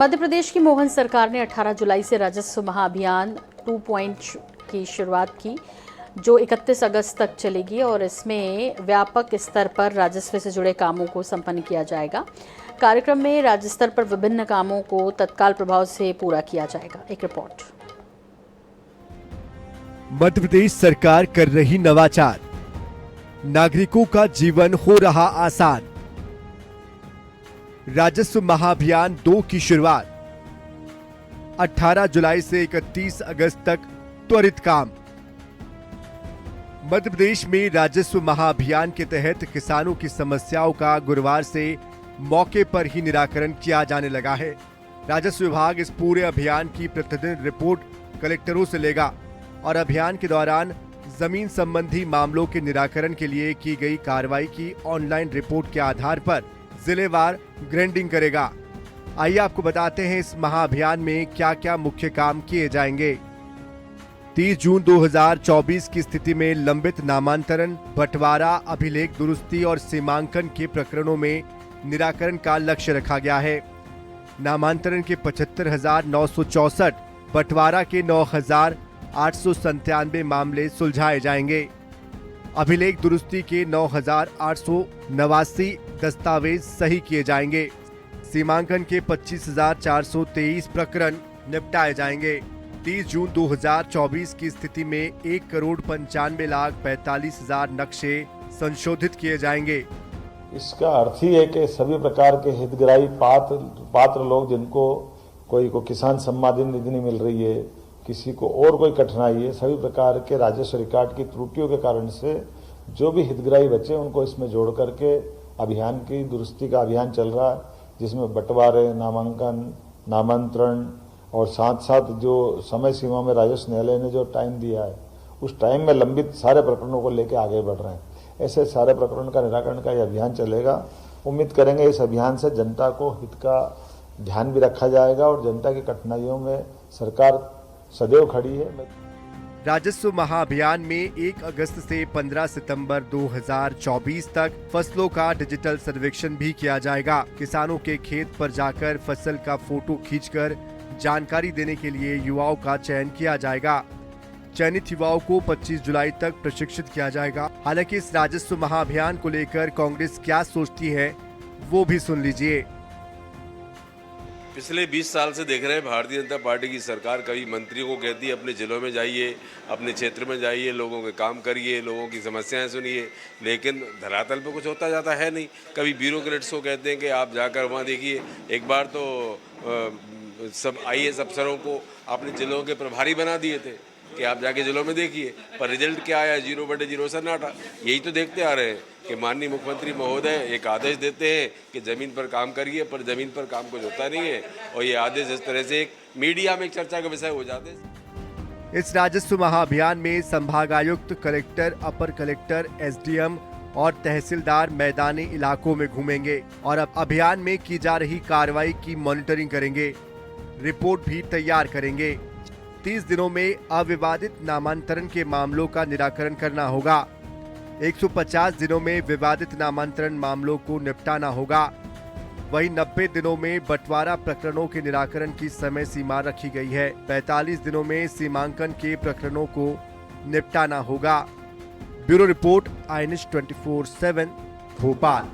मध्य प्रदेश की मोहन सरकार ने 18 जुलाई से राजस्व महाअभियान 2 की शुरुआत की, जो 31 अगस्त तक चलेगी और इसमें व्यापक स्तर पर राजस्व से जुड़े कामों को संपन्न किया जाएगा। कार्यक्रम में राज्य स्तर पर विभिन्न कामों को तत्काल प्रभाव से पूरा किया जाएगा। एक रिपोर्ट। मध्य प्रदेश सरकार कर रही नवाचार, नागरिकों का जीवन हो रहा आसान। राजस्व महाअभियान 2 की शुरुआत 18 जुलाई से 31 अगस्त तक, त्वरित काम। मध्य प्रदेश में राजस्व महाअभियान के तहत किसानों की समस्याओं का गुरुवार से मौके पर ही निराकरण किया जाने लगा है। राजस्व विभाग इस पूरे अभियान की प्रतिदिन रिपोर्ट कलेक्टरों से लेगा और अभियान के दौरान जमीन संबंधी मामलों के निराकरण के लिए की गई कार्रवाई की ऑनलाइन रिपोर्ट के आधार पर जिलेवार ग्रेडिंग करेगा। आइए आपको बताते हैं इस महाअभियान में क्या क्या मुख्य काम किए जाएंगे। 30 जून 2024 की स्थिति में लंबित नामांतरण, बंटवारा, अभिलेख दुरुस्ती और सीमांकन के प्रकरणों में निराकरण का लक्ष्य रखा गया है। नामांतरण के 75,964, बंटवारा के 9,897 मामले सुलझाए जाएंगे। अभिलेख दुरुस्ती के 9,889 दस्तावेज सही किए जाएंगे। सीमांकन के 25,423 प्रकरण निपटाए जाएंगे। 30 जून 2024 की स्थिति में 1,95,45,000 नक्शे संशोधित किए जाएंगे। इसका अर्थ ही है कि सभी प्रकार के हितग्राही पात्र लोग जिनको कोई को किसान सम्मान निधि नहीं मिल रही है, किसी को और कोई कठिनाई है, सभी प्रकार के राजस्व रिकॉर्ड की त्रुटियों के कारण से जो भी हितग्राही बचे उनको इसमें जोड़ करके अभियान की दुरुस्ती का अभियान चल रहा है, जिसमें बंटवारे, नामांकन, नामांतरण और साथ साथ जो समय सीमा में राजस्व न्यायालय ने जो टाइम दिया है उस टाइम में लंबित सारे प्रकरणों को लेकर आगे बढ़ रहे हैं। ऐसे सारे प्रकरण का निराकरण का यह अभियान चलेगा। उम्मीद करेंगे इस अभियान से जनता को हित का ध्यान भी रखा जाएगा और जनता की कठिनाइयों में सरकार सदैव खड़ी है। राजस्व महाअभियान में 1 अगस्त से 15 सितंबर 2024 तक फसलों का डिजिटल सर्वेक्षण भी किया जाएगा। किसानों के खेत पर जाकर फसल का फोटो खींचकर जानकारी देने के लिए युवाओं का चयन किया जाएगा। चयनित युवाओं को 25 जुलाई तक प्रशिक्षित किया जाएगा। हालांकि इस राजस्व महाअभियान को लेकर कांग्रेस क्या सोचती है वो भी सुन लीजिए। पिछले 20 साल से देख रहे हैं भारतीय जनता पार्टी की सरकार कभी मंत्रियों को कहती है अपने जिलों में जाइए, अपने क्षेत्र में जाइए, लोगों के काम करिए, लोगों की समस्याएं सुनिए, लेकिन धरातल पे कुछ होता जाता है नहीं। कभी ब्यूरोक्रेट्स को कहते हैं कि आप जाकर वहाँ देखिए। एक बार तो सब IAS अफसरों को अपने जिलों के प्रभारी बना दिए थे कि आप जाके जिलों में देखिए, पर रिजल्ट क्या आया? 0/0 सन्नाटा। यही तो देखते आ रहे हैं कि माननीय मुख्यमंत्री महोदय एक आदेश देते हैं कि जमीन पर काम करिए, पर जमीन पर काम कुछ होता नहीं है और ये आदेश इस तरह से एक मीडिया में एक चर्चा का विषय हो जाते हैं। इस राजस्व महाअभियान में संभागायुक्त, कलेक्टर, अपर कलेक्टर, SDM और तहसीलदार मैदानी इलाकों में घूमेंगे और अब अभियान में की जा रही कार्रवाई की मॉनिटरिंग करेंगे, रिपोर्ट भी तैयार करेंगे। 30 दिनों में अविवादित नामांतरण के मामलों का निराकरण करना होगा। 150 दिनों में विवादित नामांतरण मामलों को निपटाना होगा। वहीं 90 दिनों में बंटवारा प्रकरणों के निराकरण की समय सीमा रखी गई है। 45 दिनों में सीमांकन के प्रकरणों को निपटाना होगा। Bureau report, INS 24/7 Bhopal.